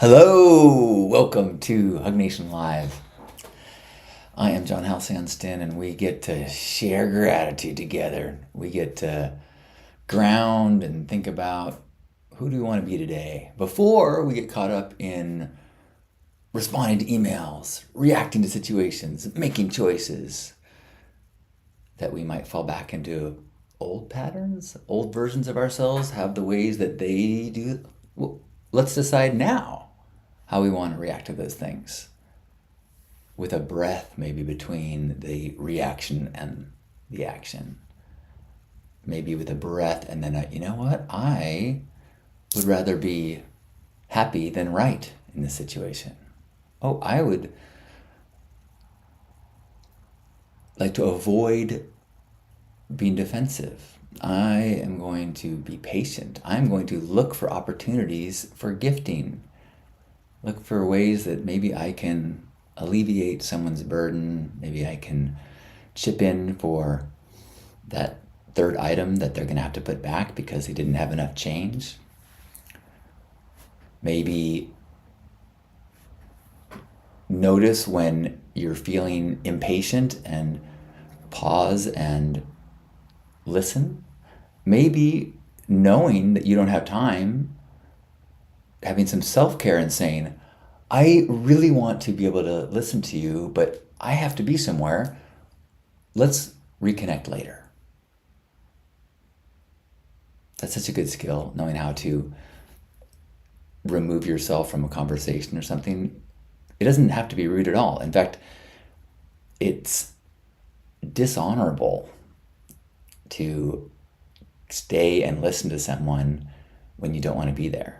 Hello, welcome to Hug Nation Live. I am John Halsanston, and we get to share gratitude together. We get to ground and think about who do we want to be today before we get caught up in responding to emails, reacting to situations, making choices that we might fall back into old patterns, old versions of ourselves, have the ways that they do. Well, let's decide now how we want to react to those things, with a breath maybe between the reaction and the action. Maybe with a breath and then, you know what? I would rather be happy than right in this situation. Oh, I would like to avoid being defensive. I am going to be patient. I'm going to look for opportunities for gifting. Look for ways that maybe I can alleviate someone's burden. Maybe I can chip in for that third item that they're going to have to put back because they didn't have enough change. Maybe notice when you're feeling impatient and pause and listen. Maybe knowing that you don't have time, having some self-care and saying, I really want to be able to listen to you, but I have to be somewhere. Let's reconnect later. That's such a good skill, knowing how to remove yourself from a conversation or something. It doesn't have to be rude at all. In fact, it's dishonorable to stay and listen to someone when you don't want to be there.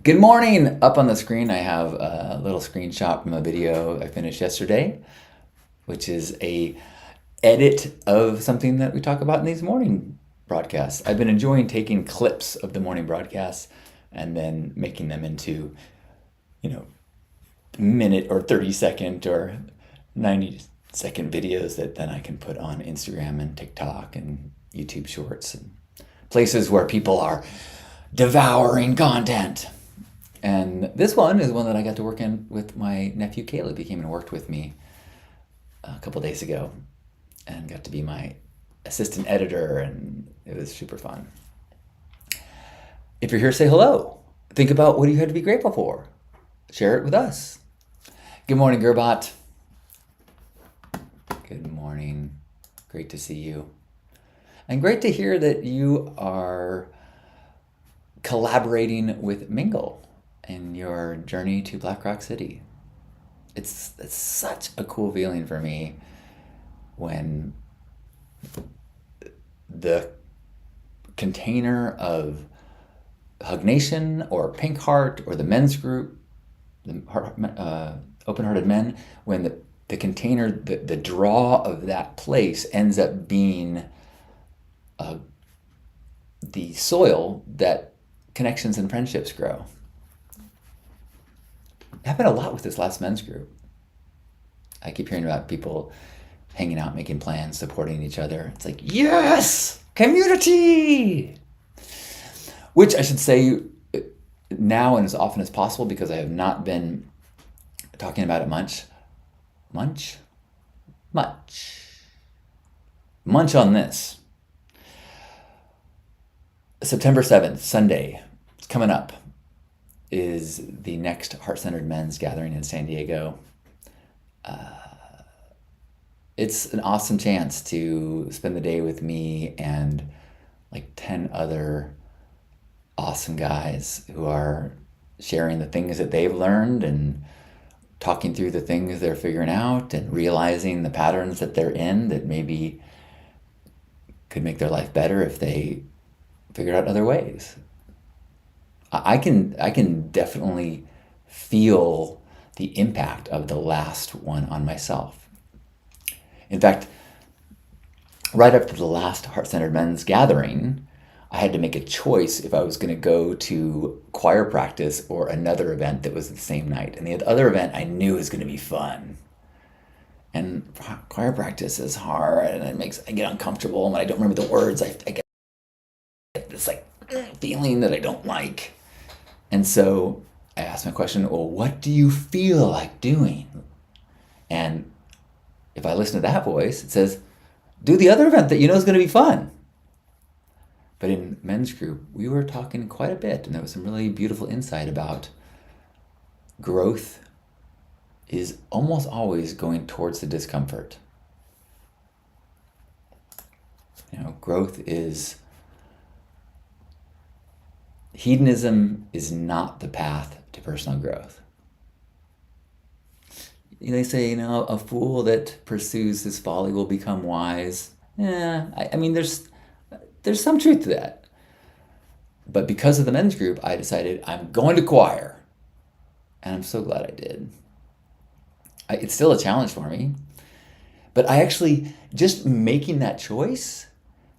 Good morning! Up on the screen, I have a little screenshot from a video I finished yesterday, which is a edit of something that we talk about in these morning broadcasts. I've been enjoying taking clips of the morning broadcasts and then making them into, minute or 30-second or 90-second videos that then I can put on Instagram and TikTok and YouTube Shorts and places where people are devouring content. And this one is one that I got to work in with my nephew Caleb. He came and worked with me a couple days ago and got to be my assistant editor, and it was super fun. If you're here, say hello. Think about what you had to be grateful for. Share it with us. Good morning, Gerbot. Good morning. Great to see you. And great to hear that you are collaborating with Mingle in your journey to Black Rock City. It's such a cool feeling for me when the container of Hug Nation or Pink Heart or the men's group, the Open-Hearted Men, when the container, the draw of that place ends up being the soil that connections and friendships grow. It happened a lot with this last men's group. I keep hearing about people hanging out, making plans, supporting each other. It's like, yes, community! Which I should say now and as often as possible, because I have not been talking about it much. Munch on this. September 7th, Sunday, it's coming up, is the next Heart-Centered Men's Gathering in San Diego. It's an awesome chance to spend the day with me and like 10 other awesome guys who are sharing the things that they've learned and talking through the things they're figuring out and realizing the patterns that they're in that maybe could make their life better if they figured out other ways. I can definitely feel the impact of the last one on myself. In fact, right up to the last Heart-Centered Men's Gathering, I had to make a choice if I was going to go to choir practice or another event that was the same night. And the other event I knew was going to be fun. And choir practice is hard, and I get uncomfortable, and when I don't remember the words, I get this like feeling that I don't like. And so I asked my question, well, what do you feel like doing? And if I listen to that voice, it says, do the other event that you know is going to be fun. But in men's group, we were talking quite a bit, and there was some really beautiful insight about growth is almost always going towards the discomfort. Growth is, hedonism is not the path to personal growth. They say, a fool that pursues his folly will become wise. I mean, there's some truth to that. But because of the men's group, I decided I'm going to choir. And I'm so glad I did. It's still a challenge for me. But I actually, just making that choice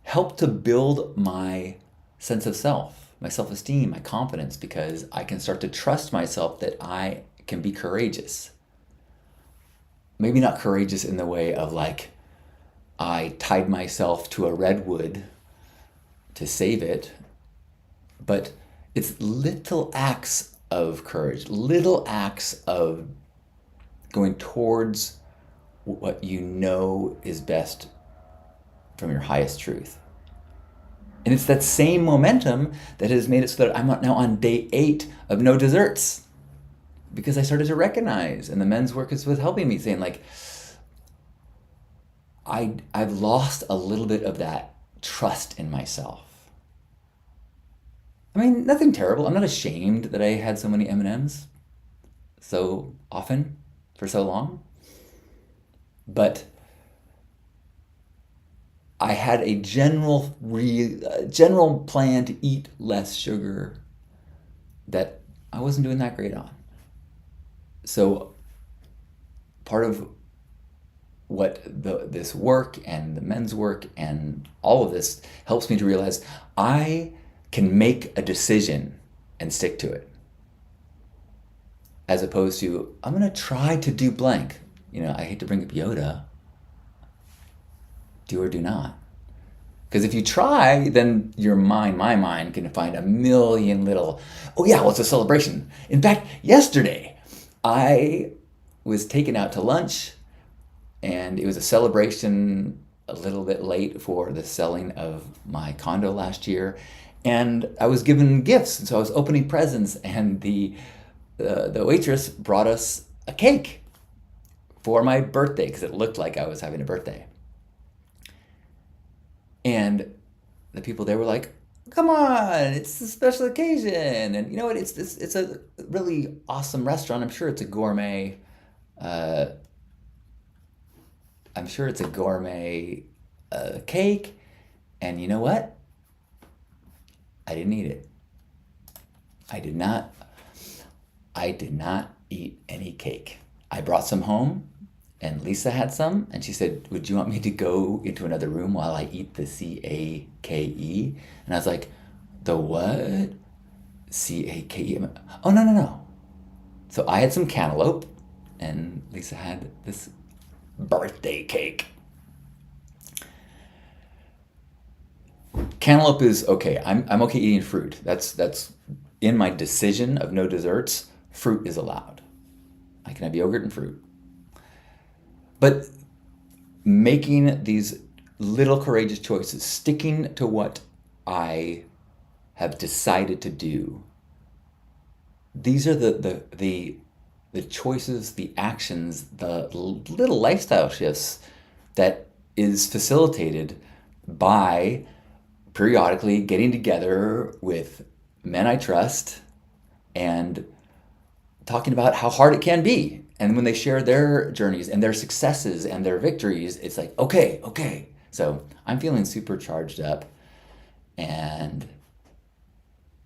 helped to build my sense of self, my self-esteem, my confidence, because I can start to trust myself that I can be courageous. Maybe not courageous in the way of like, I tied myself to a redwood to save it, but it's little acts of courage, little acts of going towards what you know is best from your highest truth. And it's that same momentum that has made it so that I'm now on day 8 of no desserts, because I started to recognize, and the men's work is with helping me, saying like, I've lost a little bit of that trust in myself. I mean, nothing terrible. I'm not ashamed that I had so many M&Ms so often for so long. But I had a general plan to eat less sugar that I wasn't doing that great on. So part of what this work and the men's work and all of this helps me to realize I can make a decision and stick to it, as opposed to, I'm going to try to do blank. I hate to bring up Yoda. Do or do not. Because if you try, then my mind can find a million little, oh yeah, well, it's a celebration. In fact, yesterday, I was taken out to lunch, and it was a celebration a little bit late for the selling of my condo last year. And I was given gifts, and so I was opening presents, and the waitress brought us a cake for my birthday, because it looked like I was having a birthday. And the people there were like, come on, it's a special occasion. And you know what, it's a really awesome restaurant. I'm sure it's a gourmet, cake. And you know what? I didn't eat it. I did not eat any cake. I brought some home, and Lisa had some, and she said, would you want me to go into another room while I eat the C-A-K-E? And I was like, the what? C-A-K-E? Oh, no. So I had some cantaloupe, and Lisa had this birthday cake. Cantaloupe is okay. I'm okay eating fruit. That's in my decision of no desserts. Fruit is allowed. I can have yogurt and fruit. But making these little courageous choices, sticking to what I have decided to do, these are the choices, the actions, the little lifestyle shifts that is facilitated by periodically getting together with men I trust and talking about how hard it can be. And when they share their journeys and their successes and their victories, it's like, okay. So I'm feeling super charged up and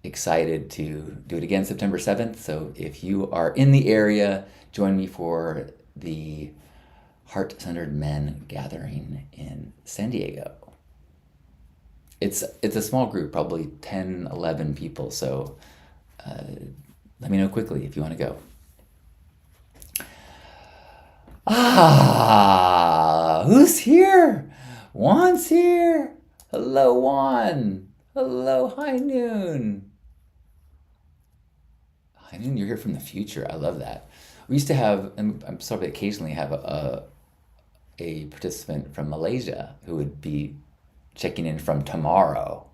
excited to do it again September 7th. So if you are in the area, join me for the Heart-Centered Men gathering in San Diego. It's a small group, probably 10, 11 people. So let me know quickly if you want to go. Who's here? Juan's here. Hello, Juan. Hello, High Noon. I mean, you're here from the future. I love that. We used to have, and I'm sorry, occasionally have a participant from Malaysia who would be checking in from tomorrow.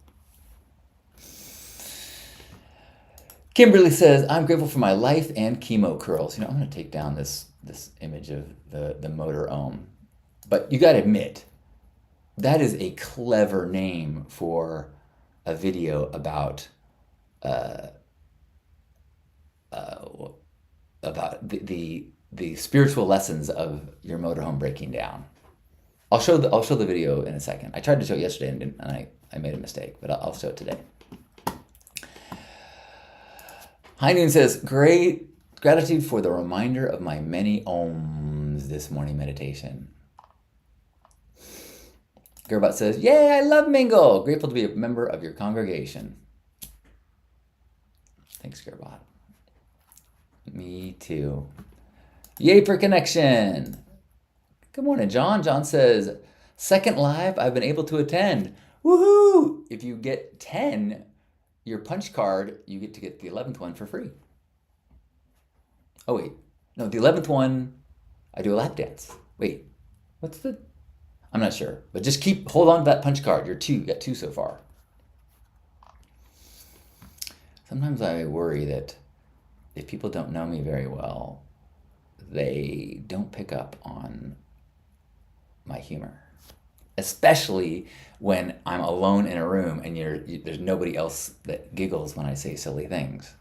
Kimberly says, I'm grateful for my life and chemo curls. I'm going to take down this image of the motor ohm. But you got to admit, that is a clever name for a video about the spiritual lessons of your motorhome breaking down. I'll show the video in a second. I tried to show it yesterday and I made a mistake, but I'll show it today. High Noon says, great gratitude for the reminder of my many ohms this morning meditation. Gerbot says, yay, I love Mingle. Grateful to be a member of your congregation. Thanks, Gerbot. Me too. Yay for connection. Good morning, John. John says, second live I've been able to attend. Woohoo! If you get 10, your punch card, you get to get the 11th one for free. Oh, wait. No, the 11th one, I do a lap dance. Wait, I'm not sure. But just hold on to that punch card. You got 2 so far. Sometimes I worry that if people don't know me very well, they don't pick up on my humor. Especially when I'm alone in a room and there's nobody else that giggles when I say silly things.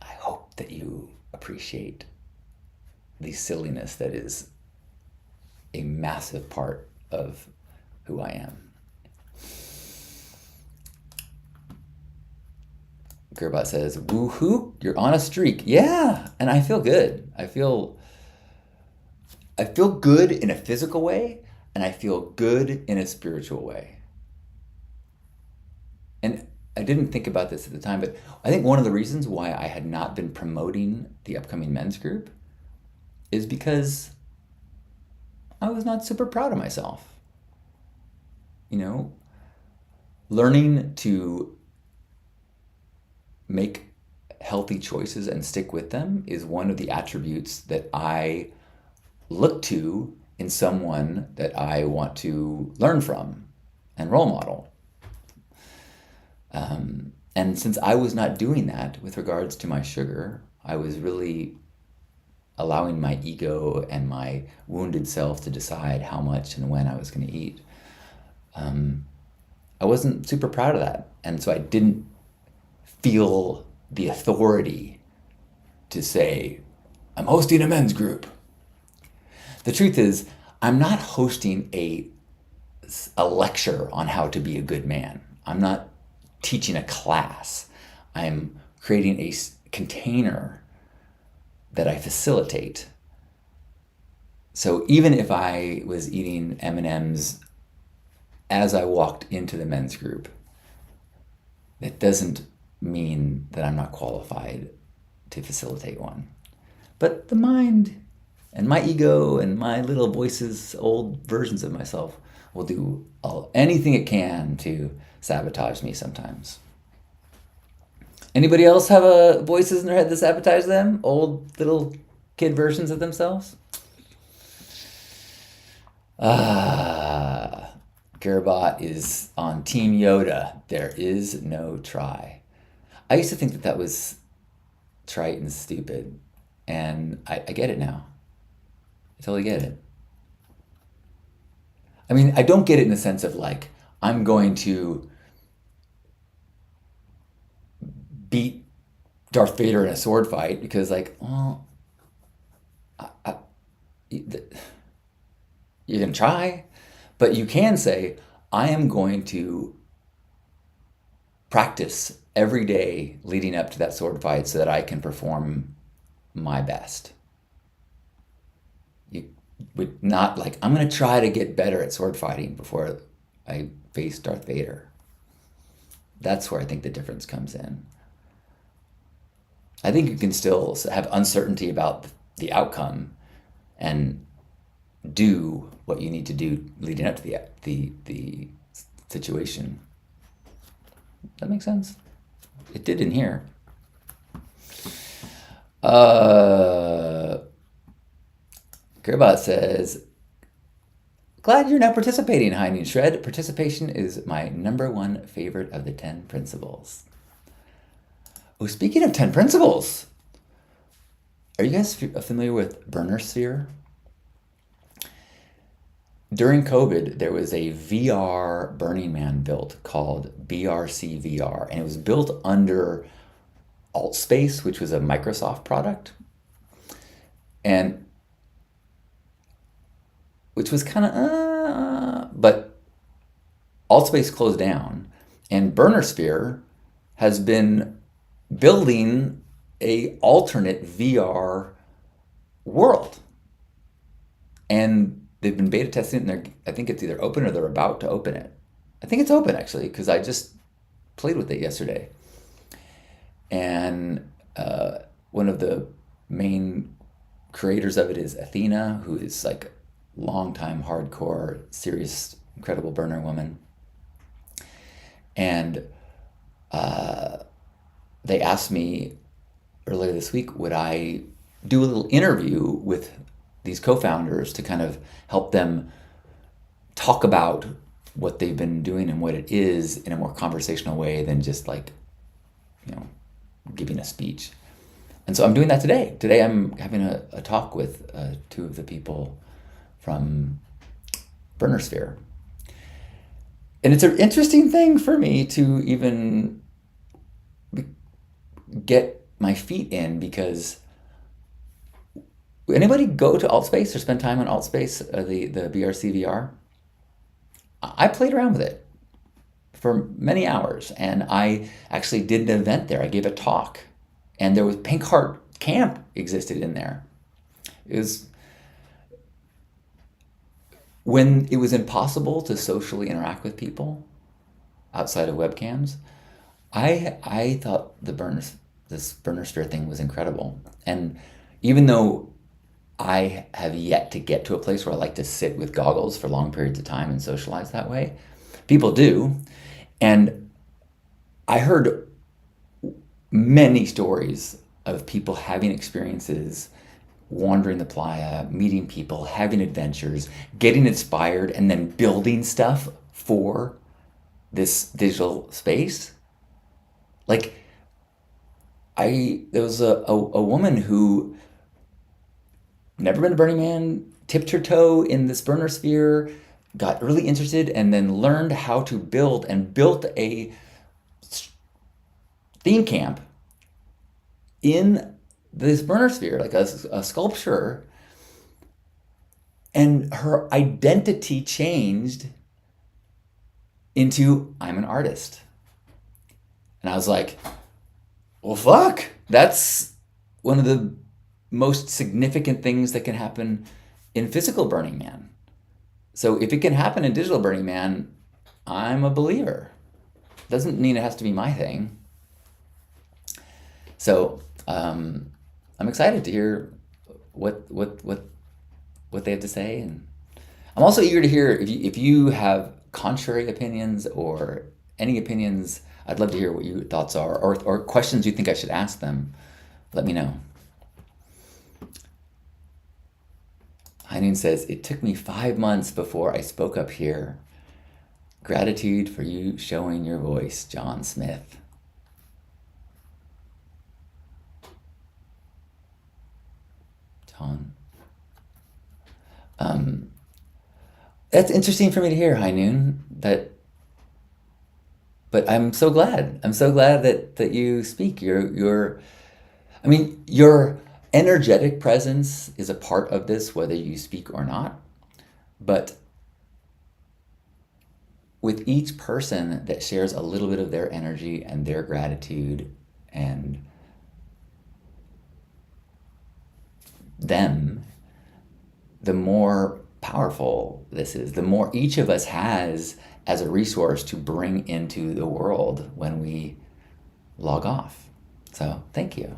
I hope that you appreciate the silliness that is a massive part of who I am. Gerbot says, woohoo, you're on a streak. Yeah, and I feel good. I feel good in a physical way, and I feel good in a spiritual way. And I didn't think about this at the time, but I think one of the reasons why I had not been promoting the upcoming men's group is because I was not super proud of myself. Learning to make healthy choices and stick with them is one of the attributes that I look to in someone that I want to learn from and role model. And since I was not doing that with regards to my sugar, I was really allowing my ego and my wounded self to decide how much and when I was going to eat. I wasn't super proud of that. And so I didn't feel the authority to say, I'm hosting a men's group. The truth is, I'm not hosting a lecture on how to be a good man. I'm not teaching a class. I'm creating a container that I facilitate. So even if I was eating M&Ms as I walked into the men's group, that doesn't mean that I'm not qualified to facilitate one. But the mind and my ego and my little voices, old versions of myself, will do anything it can to sabotage me sometimes. Anybody else have voices in their head that sabotage them? Old little kid versions of themselves? Gerbot is on Team Yoda. There is no try. I used to think that was trite and stupid, and I get it now. I totally get it. I mean, I don't get it in the sense of like, I'm going to beat Darth Vader in a sword fight because like, well, you're going to try, but you can say, I am going to practice every day leading up to that sword fight so that I can perform my best. You would not like, I'm going to try to get better at sword fighting before I face Darth Vader. That's where I think the difference comes in. I think you can still have uncertainty about the outcome and do what you need to do leading up to the situation. That makes sense. It did in here. Uh, Gerbot says, glad you're now participating, High Noon Shred. Participation is my number one favorite of the 10 principles. Oh, speaking of 10 principles, are you guys familiar with Burner Sphere? During COVID, there was a VR Burning Man built called BRC VR, and it was built under AltSpace, which was a Microsoft product, and which was kind of, but AltSpace closed down, and Burner Sphere has been building a alternate VR world, and they've been beta testing it, and I think it's either open or they're about to open it. I think it's open, actually, because I just played with it yesterday. And one of the main creators of it is Athena, who is like longtime hardcore, serious, incredible burner woman. And they asked me earlier this week, would I do a little interview with these co-founders to kind of help them talk about what they've been doing and what it is in a more conversational way than just like, giving a speech. And so I'm doing that today. Today I'm having a talk with two of the people from Burner Sphere. And it's an interesting thing for me to even get my feet in, because anybody go to AltSpace or spend time on AltSpace, the BRC VR? I played around with it for many hours, and I actually did an event there. I gave a talk, and there was Pink Heart Camp existed in there. It was when it was impossible to socially interact with people outside of webcams. I thought this Burner Sphere thing was incredible, and even though I have yet to get to a place where I like to sit with goggles for long periods of time and socialize that way, people do. And I heard many stories of people having experiences, wandering the playa, meeting people, having adventures, getting inspired, and then building stuff for this digital space. Like, there was a woman who never been to Burning Man, tipped her toe in this Burner Sphere, got really interested, and then learned how to build and built a theme camp in this Burner Sphere, like a sculpture. And her identity changed into, I'm an artist. And I was like, well, fuck, that's one of the most significant things that can happen in physical Burning Man. So if it can happen in digital Burning Man, I'm a believer. Doesn't mean it has to be my thing. So I'm excited to hear what they have to say, and I'm also eager to hear if you have contrary opinions or any opinions. I'd love to hear what your thoughts are, or questions you think I should ask them. Let me know. Heinun says, it took me 5 months before I spoke up here. Gratitude for you showing your voice, John Smith. John. That's interesting for me to hear, Heinun. But I'm so glad. I'm so glad that you speak. Your energetic presence is a part of this, whether you speak or not. But with each person that shares a little bit of their energy and their gratitude and them, the more powerful this is, the more each of us has as a resource to bring into the world when we log off. So thank you.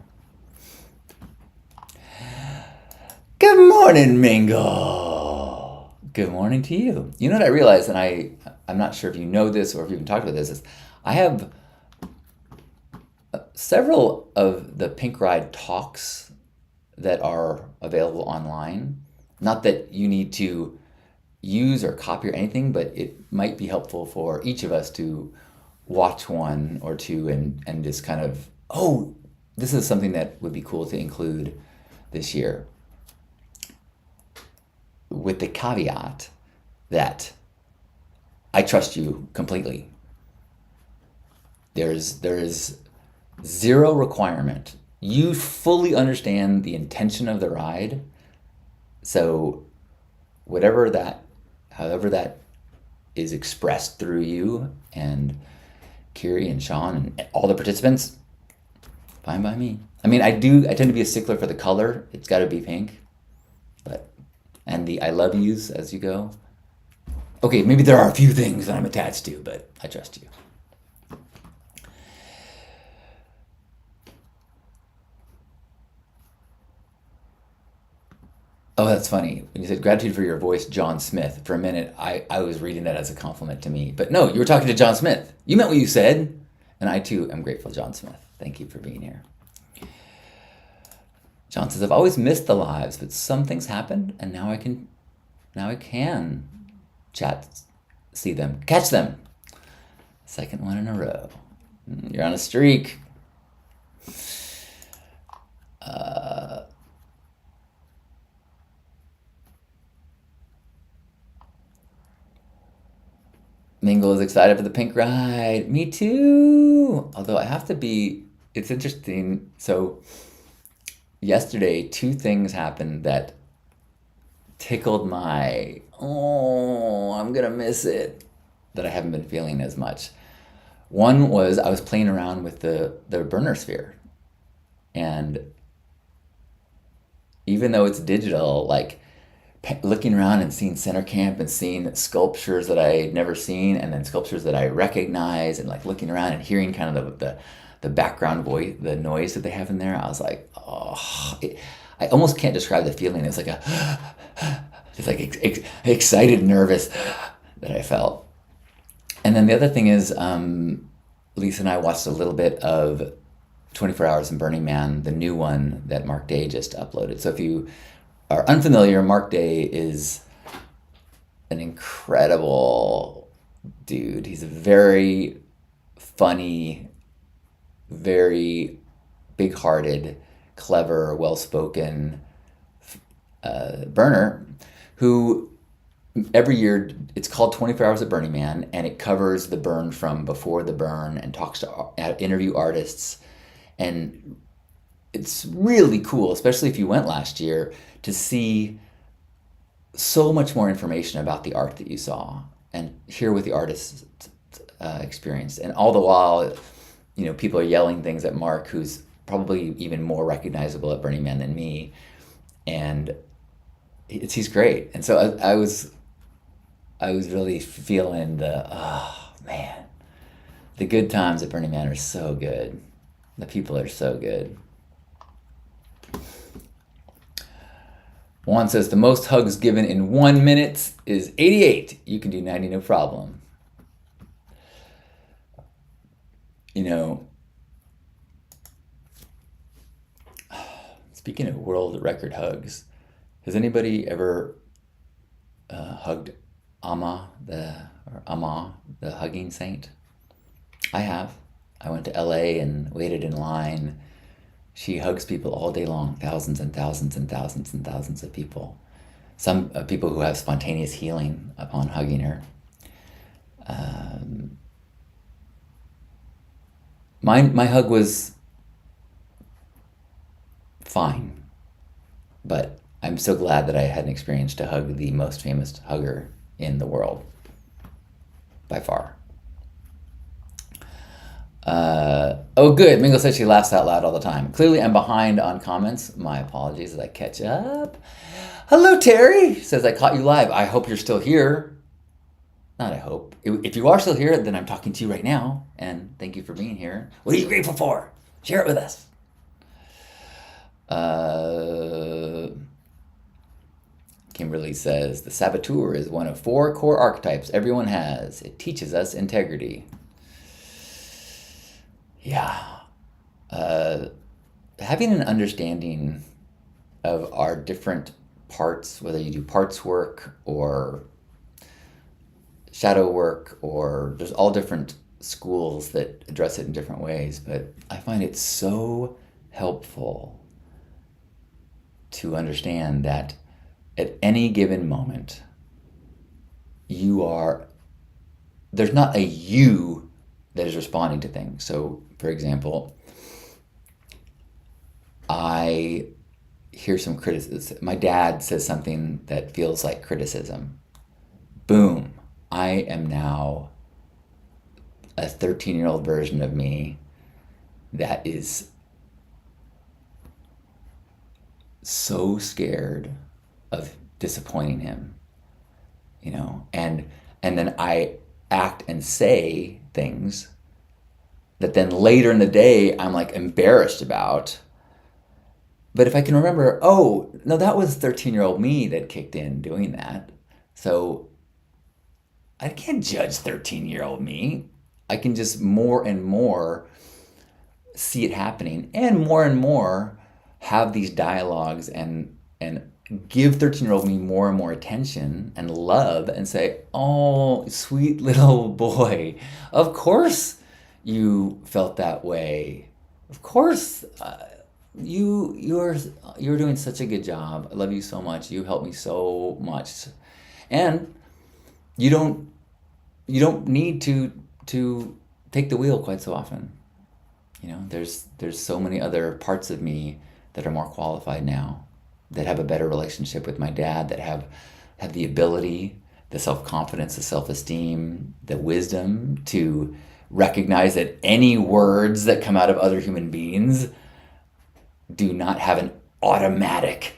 Good morning, Mingle. Good morning to you. You know what I realized, and I'm not sure if you know this or if you've even talked about this, is I have Several of the Pink Ride talks that are available online, not that you need to use or copy or anything, but it might be helpful for each of us to watch one or two and just kind of, oh, this is something that would be cool to include this year. With the caveat that I trust you completely. There is zero requirement. You fully understand the intention of the ride. So however that is expressed through you and Kiri and Sean and all the participants, fine by me. I mean, I tend to be a stickler for the color. It's got to be pink. And the I love yous as you go. Okay, maybe there are a few things that I'm attached to, but I trust you. Oh, that's funny. When you said gratitude for your voice, John Smith, for a minute, I was reading that as a compliment to me. But no, you were talking to John Smith. You meant what you said. And I too am grateful, John Smith. Thank you for being here. John says, I've always missed the lives, but some things happened, and now I can chat, see them, catch them. Second one in a row. You're on a streak. Mingle is excited for the pink ride. Me too. Although it's interesting. So yesterday, two things happened that tickled I'm going to miss it, that I haven't been feeling as much. One was I was playing around with the burner sphere. And even though it's digital, like looking around and seeing center camp and seeing sculptures that I had never seen and then sculptures that I recognize and like looking around and hearing kind of the background voice, the noise that they have in there, I was like, I almost can't describe the feeling. It's like it's like excited, nervous that I felt. And then the other thing is, Lisa and I watched a little bit of 24 Hours in Burning Man, the new one that Mark Day just uploaded. So if you are unfamiliar, Mark Day is an incredible dude. He's a very funny, very big-hearted, clever, well-spoken burner who every year, it's called 24 Hours at Burning Man, and it covers the burn from before the burn and talks to interview artists. And it's really cool, especially if you went last year, to see so much more information about the art that you saw and hear what the artists experienced. And all the while, people are yelling things at Mark, who's probably even more recognizable at Burning Man than me. And he's great. And so I was really feeling the good times at Burning Man are so good. The people are so good. Juan says, the most hugs given in 1 minute is 88. You can do 90, no problem. Speaking of world record hugs, has anybody ever hugged Amma, the hugging saint? I have. I went to LA and waited in line. She hugs people all day long, thousands and thousands and thousands and thousands of people. Some people who have spontaneous healing upon hugging her. My hug was fine, but I'm so glad that I had an experience to hug the most famous hugger in the world, by far. Good. Mingo says she laughs out loud all the time. Clearly, I'm behind on comments. My apologies as I catch up. Hello, Terry. Says, I caught you live. I hope you're still here. Not I hope. If you are still here, then I'm talking to you right now. And thank you for being here. What are you grateful for? Share it with us. Kimberly says, the saboteur is one of 4 core archetypes everyone has. It teaches us integrity. Yeah. having an understanding of our different parts, whether you do parts work or shadow work, or there's all different schools that address it in different ways, but I find it so helpful to understand that at any given moment, you are, there's not a you that is responding to things. So, for example, I hear some criticism. My dad says something that feels like criticism. Boom. I am now a 13-year-old version of me that is so scared of disappointing him, and then I act and say things that then later in the day I'm like embarrassed about. But if I can remember, oh, no, that was 13-year-old me that kicked in doing that. So I can't judge 13-year-old me. I can just more and more see it happening and more have these dialogues and give 13-year-old me more and more attention and love and say, oh, sweet little boy, of course you felt that way. Of course, you're doing such a good job. I love you so much. You helped me so much, and you don't need to take the wheel quite so often. There's so many other parts of me that are more qualified now, that have a better relationship with my dad, that have the ability, the self-confidence, the self-esteem, the wisdom to recognize that any words that come out of other human beings do not have an automatic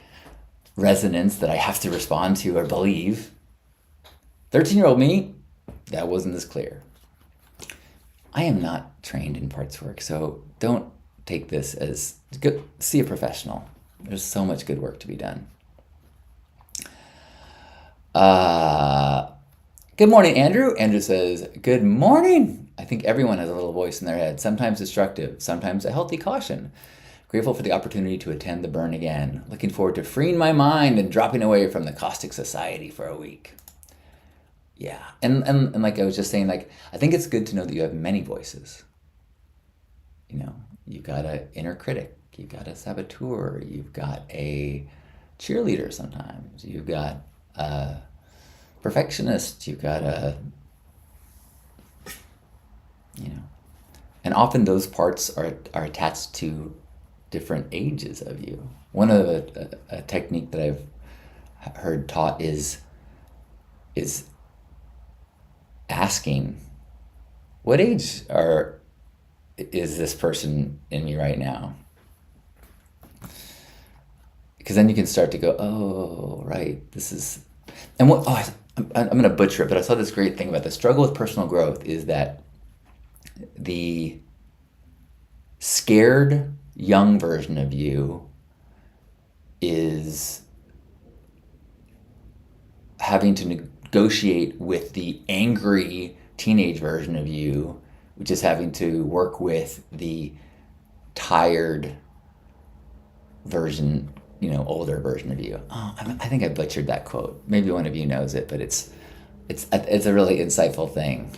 resonance that I have to respond to or believe. 13-year-old me, that wasn't as clear. I am not trained in parts work, so don't take this as good. See a professional. There's so much good work to be done. Good morning, Andrew. Andrew says, good morning. I think everyone has a little voice in their head, sometimes destructive, sometimes a healthy caution. Grateful for the opportunity to attend the burn again. Looking forward to freeing my mind and dropping away from the caustic society for a week. Yeah, and like I was just saying, like, I think it's good to know that you have many voices. You've got an inner critic, you've got a saboteur, you've got a cheerleader sometimes, you've got a perfectionist, you've got and often those parts are attached to different ages of you. One of a technique that I've heard taught is asking, what age is this person in me right now? Because then you can start to go, oh, right, this is, and what, oh, I'm going to butcher it, but I saw this great thing about the struggle with personal growth is that the scared young version of you is having to negotiate with the angry teenage version of you, which is having to work with the tired version, older version of you. Oh, I think I butchered that quote. Maybe one of you knows it, but it's a really insightful thing.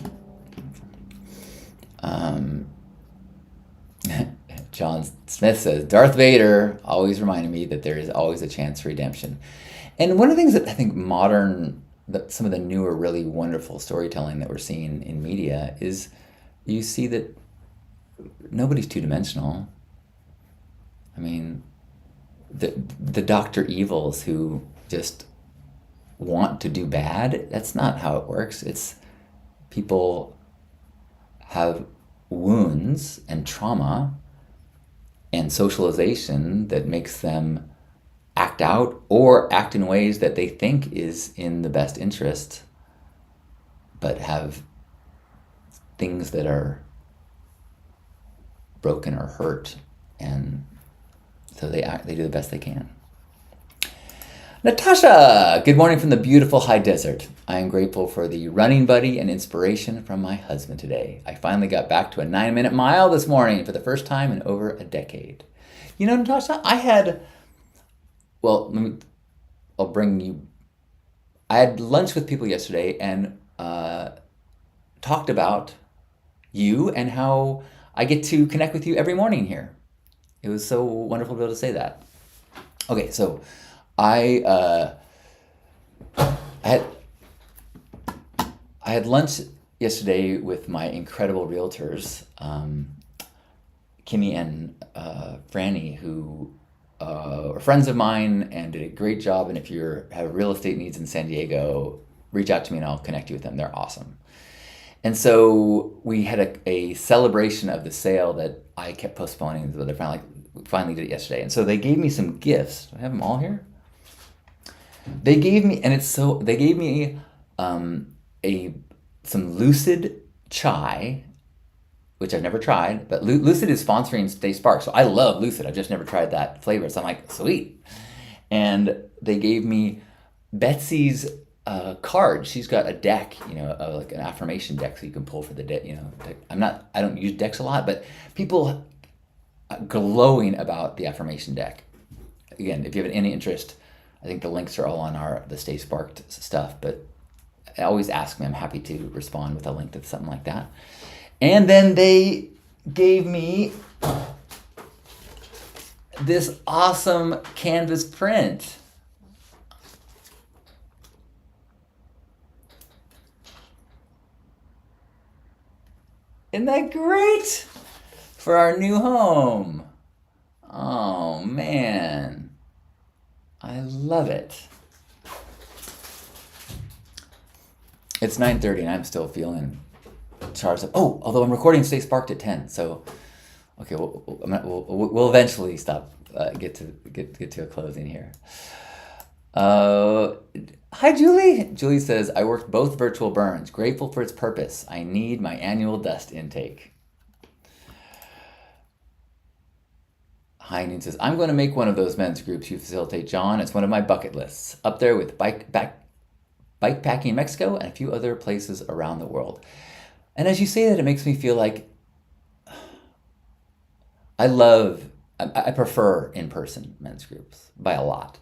John Smith says, Darth Vader always reminded me that there is always a chance for redemption. And one of the things that I think some of the newer, really wonderful storytelling that we're seeing in media is you see that nobody's two-dimensional. I mean, the Dr. Evils who just want to do bad, that's not how it works. It's people have wounds and trauma and socialization that makes them act out or act in ways that they think is in the best interest, but have things that are broken or hurt, and so they do the best they can. Natasha, good morning from the beautiful high desert. I am grateful for the running buddy and inspiration from my husband today. I finally got back to a 9-minute mile this morning for the first time in over a decade. You know, Natasha, well, let me, I'll bring you, I had lunch with people yesterday and talked about you and how I get to connect with you every morning here. It was so wonderful to be able to say that. Okay, so I I had I had lunch yesterday with my incredible realtors, Kimmy and Franny, who are friends of mine and did a great job. And if you have real estate needs in San Diego, reach out to me and I'll connect you with them. They're awesome. And so we had a celebration of the sale that I kept postponing, but I finally did it yesterday. And so they gave me some gifts. Do I have them all here? They gave me a some Lucid chai, which I've never tried, but Lucid is sponsoring Stay Spark, so I love Lucid. I've just never tried that flavor, so I'm like, sweet. And they gave me Betsy's card. She's got a deck, like an affirmation deck, so you can pull for the deck. I don't use decks a lot, but people glowing about the affirmation deck. Again, if you have any interest, I think the links are all on the Stay Sparked stuff, but always ask me. I'm happy to respond with a link to something like that. And then they gave me this awesome canvas print. Isn't that great? For our new home. Oh, man. I love it. It's 9:30 and I'm still feeling charged up. Oh, although I'm recording Stay Sparked at 10, so okay, we'll eventually stop. Get to a closing here. Hi, Julie. Julie says, I worked both virtual burns. Grateful for its purpose. I need my annual dust intake. Heinen says, I'm going to make one of those men's groups you facilitate, John. It's one of my bucket lists. Up there with bikepacking in Mexico and a few other places around the world. And as you say that, it makes me feel like I prefer in-person men's groups by a lot.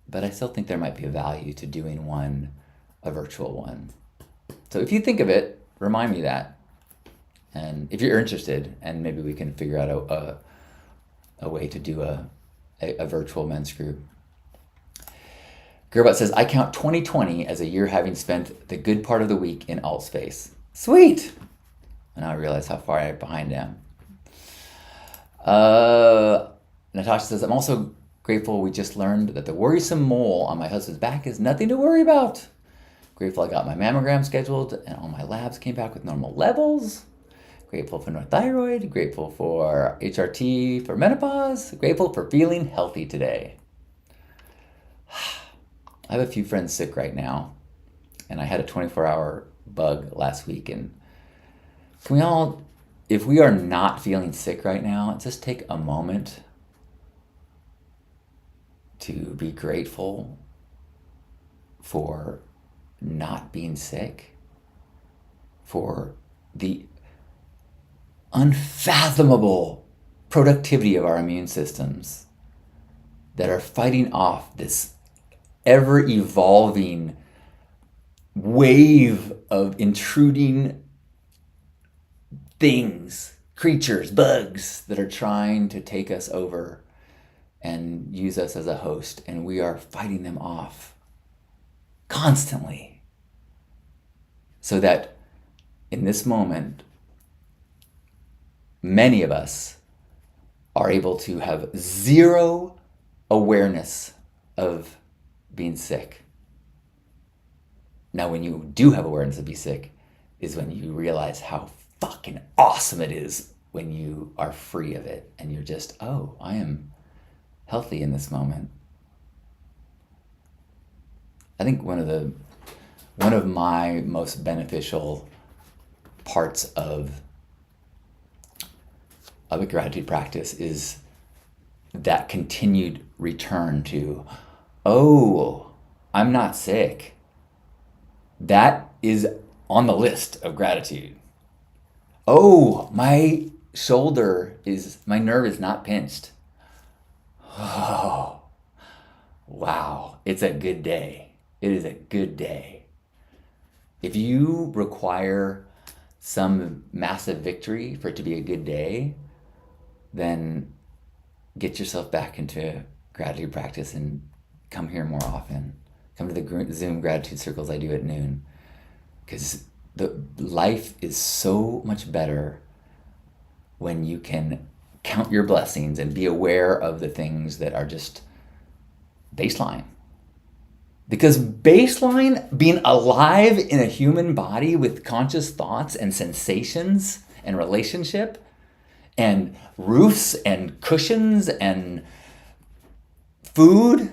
But I still think there might be a value to doing a virtual one. So if you think of it, remind me that. And if you're interested, and maybe we can figure out a way to do a virtual men's group. Gerbot says, I count 2020 as a year having spent the good part of the week in alt space. Sweet! And now I realize how far I'm behind am. Natasha says, I'm also grateful we just learned that the worrisome mole on my husband's back is nothing to worry about. Grateful I got my mammogram scheduled and all my labs came back with normal levels. Grateful for no thyroid. Grateful for HRT for menopause. Grateful for feeling healthy today. I have a few friends sick right now, and I had a 24-hour bug last week. And can we all, if we are not feeling sick right now, just take a moment to be grateful for not being sick, for the unfathomable productivity of our immune systems that are fighting off this ever-evolving wave of intruding things, creatures, bugs that are trying to take us over and use us as a host, and we are fighting them off constantly. So that in this moment, many of us are able to have zero awareness of being sick. Now, when you do have awareness of being sick is when you realize how fucking awesome it is when you are free of it and you're just, oh, I am healthy in this moment. I think one of my most beneficial parts of a gratitude practice is that continued return to, Oh, I'm not sick. That is on the list of gratitude. Oh, my nerve is not pinched. Oh, wow. It's a good day. It is a good day. If you require some massive victory for it to be a good day, then get yourself back into gratitude practice and come here more often. Come to the Zoom gratitude circles I do at noon, because the life is so much better when you can count your blessings and be aware of the things that are just baseline. Because baseline, being alive in a human body with conscious thoughts and sensations and relationship and roofs and cushions and food,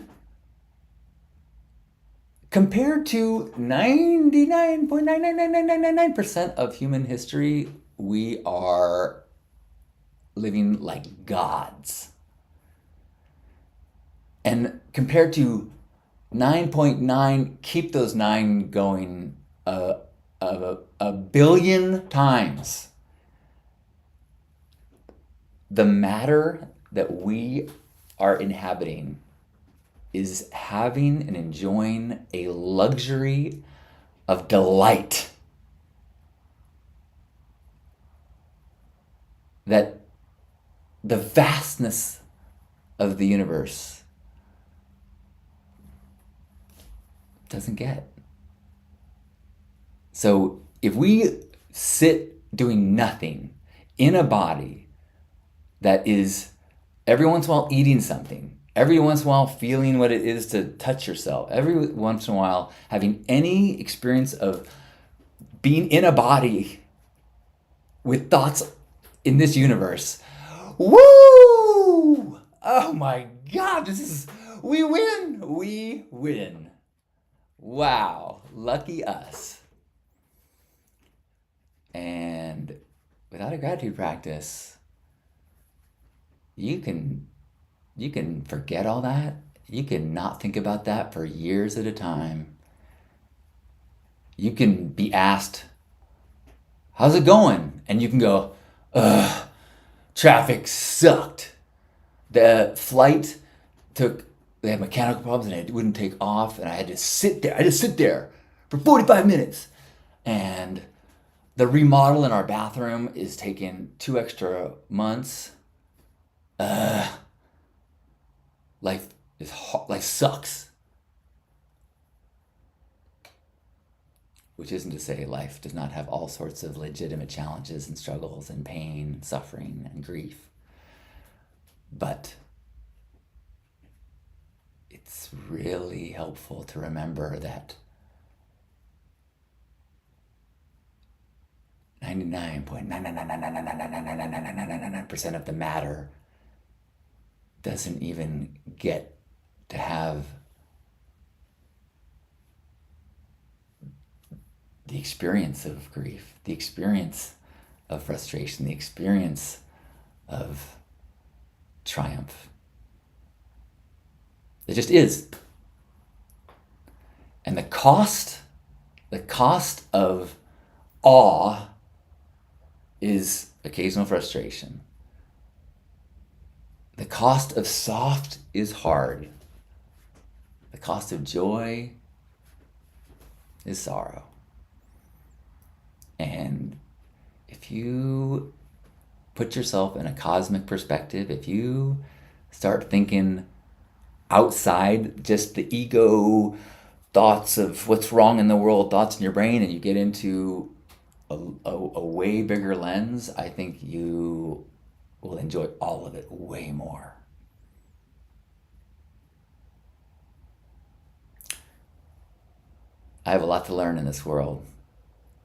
compared to 99.99999% of human history, we are living like gods. And compared to 9.9, keep those 9 going a billion times. The matter that we are inhabiting is having and enjoying a luxury of delight that the vastness of the universe doesn't get. So if we sit doing nothing in a body that is every once in a while eating something, every once in a while feeling what it is to touch yourself, every once in a while having any experience of being in a body with thoughts in this universe, woo! Oh my God, we win! We win. Wow, lucky us. And without a gratitude practice, you can forget all that. You can not think about that for years at a time. You can be asked, how's it going? And you can go, ugh, traffic sucked. The flight they had mechanical problems and it wouldn't take off. And I had to sit there. I just sit there for 45 minutes. And the remodel in our bathroom is taking 2 extra months. Life is hard, life sucks. Which isn't to say life does not have all sorts of legitimate challenges and struggles and pain, and suffering and grief. But it's really helpful to remember that 99.9999999% of the matter doesn't even get to have the experience of grief, the experience of frustration, the experience of triumph. It just is. And the cost of awe is occasional frustration. The cost of soft is hard. The cost of joy is sorrow. And if you put yourself in a cosmic perspective, if you start thinking outside just the ego thoughts of what's wrong in the world, thoughts in your brain, and you get into a way bigger lens, I think you will enjoy all of it way more. I have a lot to learn in this world,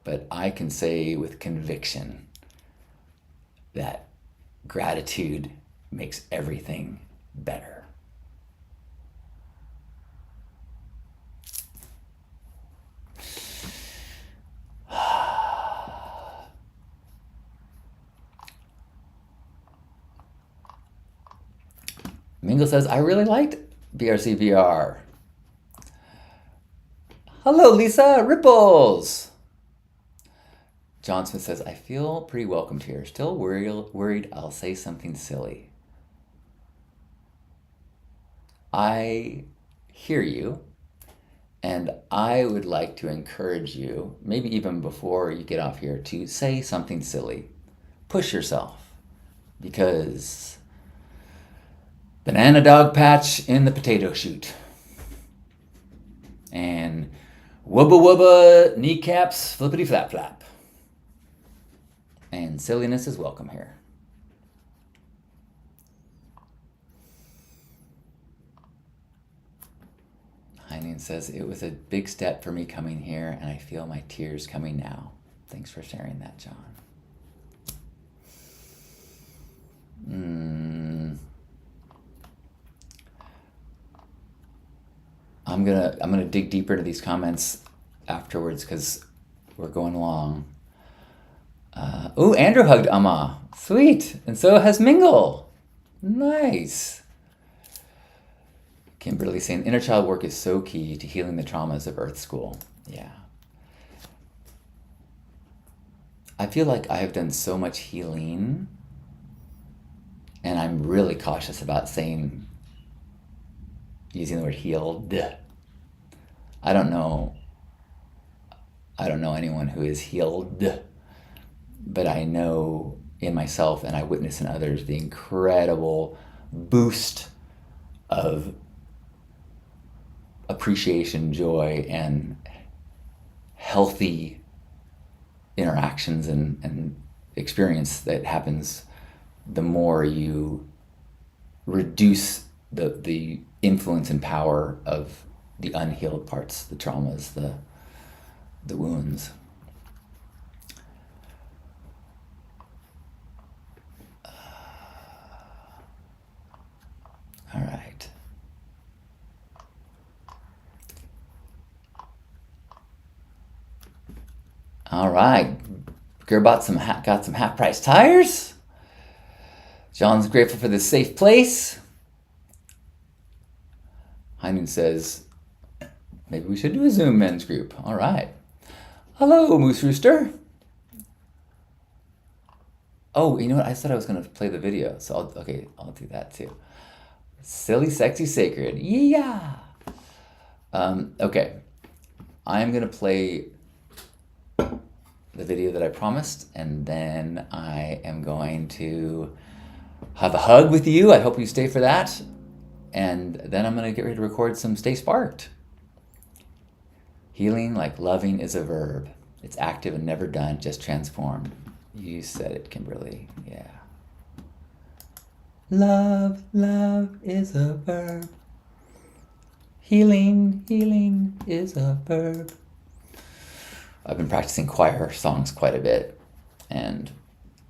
but I can say with conviction that gratitude makes everything better. Mingle says, I really liked BRCBR. Hello, Lisa. Ripples. John Smith says, I feel pretty welcomed here. Still worried I'll say something silly. I hear you, and I would like to encourage you, maybe even before you get off here, to say something silly. Push yourself, because banana dog patch in the potato chute. And wubba wubba kneecaps flippity flap flap. And silliness is welcome here. Heinen says, it was a big step for me coming here, and I feel my tears coming now. Thanks for sharing that, John. I'm gonna dig deeper into these comments afterwards because we're going along. Ooh, Andrew hugged Amma. Sweet. And so has Mingle. Nice. Kimberly saying, inner child work is so key to healing the traumas of Earth School. Yeah. I feel like I have done so much healing, and I'm really cautious about using the word healed. I don't know anyone who is healed, but I know in myself, and I witness in others, the incredible boost of appreciation, joy, and healthy interactions and experience that happens the more you reduce the influence and power of the unhealed parts, the traumas, the wounds. All right. All right. Girl got some half price tires. John's grateful for this safe place. Heinen says, maybe we should do a Zoom men's group. All right. Hello, Moose Rooster. Oh, you know what? I said I was going to play the video, so I'll do that too. Silly, sexy, sacred. Yeah. Okay. I'm going to play the video that I promised, and then I am going to have a hug with you. I hope you stay for that. And then I'm going to get ready to record some Stay Sparked. Healing like loving is a verb. It's active and never done, just transformed. You said it, Kimberly. Yeah. Love is a verb. Healing is a verb. I've been practicing choir songs quite a bit, and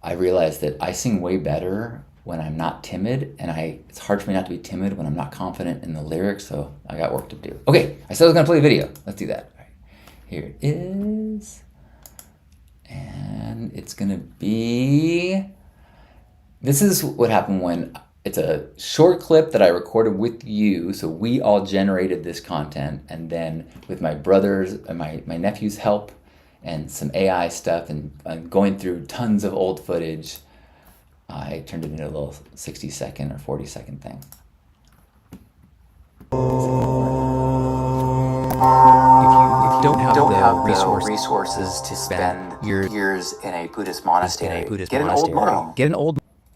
I realized that I sing way better when I'm not timid, and it's hard for me not to be timid when I'm not confident in the lyrics, so I got work to do. Okay, I said I was going to play a video. Let's do that. All right. Here it is, and it's going to be... This is what happened when... It's a short clip that I recorded with you, so we all generated this content, and then with my brother's and my nephew's help and some AI stuff and going through tons of old footage, I turned it into a little 60-second or 40-second thing. If you don't have the resources to spend years in a Buddhist monastery, get an old monk.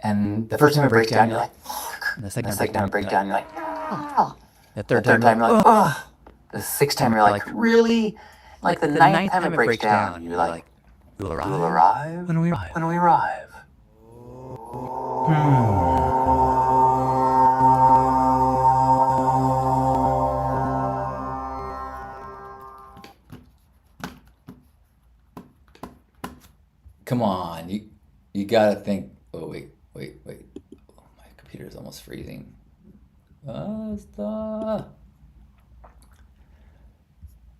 And the first time it breaks down, you're like, and the second time it breaks down, you're like, oh. The third time, you're like, oh. The sixth time, you're like, really? Like the ninth time it breaks down, you're like, we'll arrive when we arrive. Come on, you gotta think. Oh wait. Oh, my computer is almost freezing. Stop.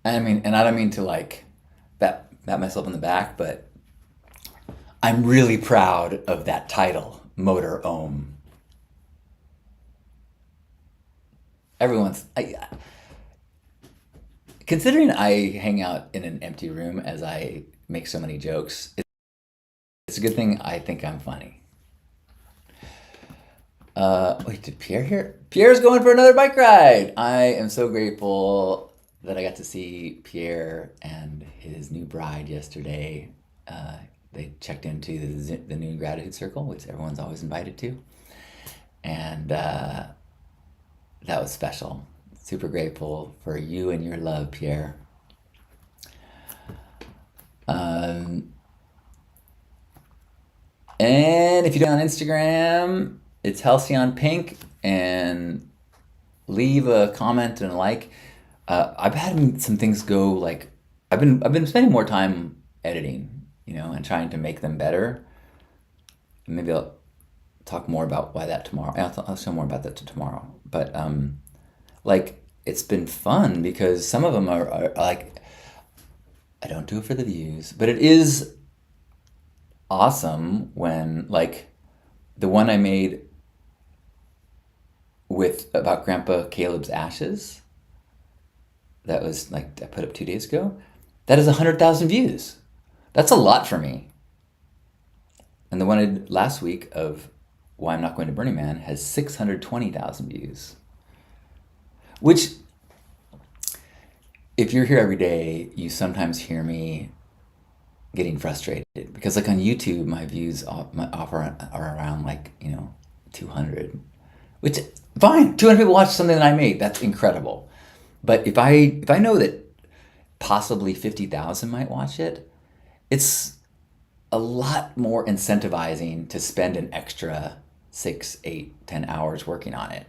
I don't mean to like pat myself on the back, but I'm really proud of that title, Motor Ohm. Because considering I hang out in an empty room as I make so many jokes, it's a good thing I think I'm funny. Wait, did Pierre here? Pierre's going for another bike ride. I am so grateful that I got to see Pierre and his new bride yesterday. They checked into the new gratitude circle, which everyone's always invited to, and that was special. Super grateful for you and your love, Pierre. And if you do on Instagram, it's Halcyon Pink, and leave a comment and a like. I've had some things go like I've been spending more time editing, and trying to make them better. Maybe I'll talk more about why that tomorrow. I'll show more about that tomorrow. But like it's been fun because some of them are like I don't do it for the views, but it is awesome when like the one I made about Grandpa Caleb's ashes, that was like I put up 2 days ago, that is 100,000 views. That's a lot for me. And the one I did last week of why I'm not going to Burning Man has 620,000 views. Which, if you're here every day, you sometimes hear me getting frustrated because like on YouTube, my views are around like 200, which fine. 200 people watch something that I made. That's incredible. But if I know that possibly 50,000 might watch it, it's a lot more incentivizing to spend an extra 6, 8, 10 hours working on it.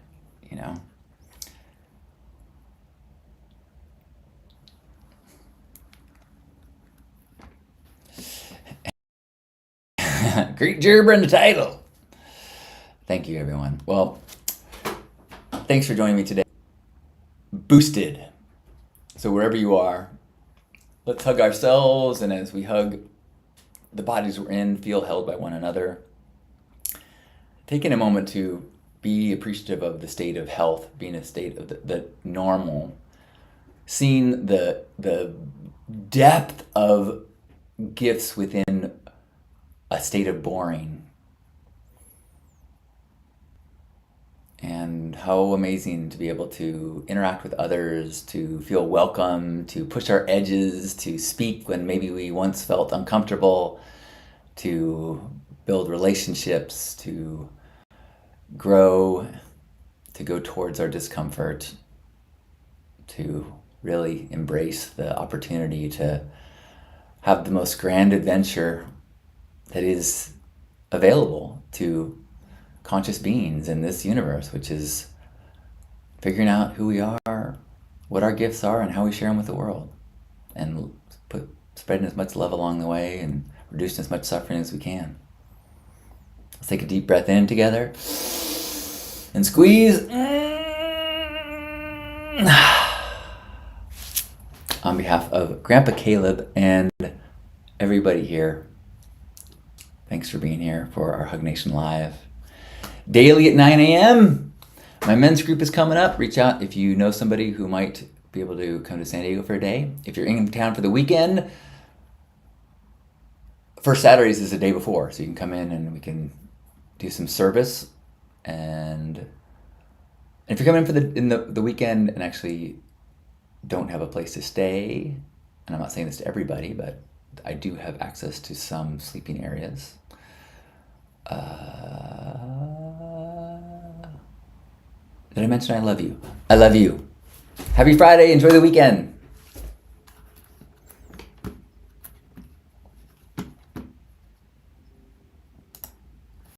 Great gerber in the title. Thank you, everyone. Well, thanks for joining me today. Boosted. So wherever you are, let's hug ourselves, and as we hug the bodies we're in, feel held by one another. Taking a moment to be appreciative of the state of health, being a state of the normal, seeing the depth of gifts within a state of boring, and how amazing to be able to interact with others, to feel welcome, to push our edges, to speak when maybe we once felt uncomfortable, to build relationships, to grow, to go towards our discomfort, to really embrace the opportunity to have the most grand adventure that is available to conscious beings in this universe, which is figuring out who we are, what our gifts are, and how we share them with the world, and spreading as much love along the way and reducing as much suffering as we can. Let's take a deep breath in together and squeeze. On behalf of Grandpa Caleb and everybody here, thanks for being here for our Hug Nation Live. Daily at 9 a.m. My men's group is coming up. Reach out if you know somebody who might be able to come to San Diego for a day. If you're in town for the weekend, First Saturdays is the day before, so you can come in and we can do some service. And if you're coming in for the weekend and actually don't have a place to stay, and I'm not saying this to everybody, but I do have access to some sleeping areas. Did I mention I love you? I love you. Happy Friday. Enjoy the weekend.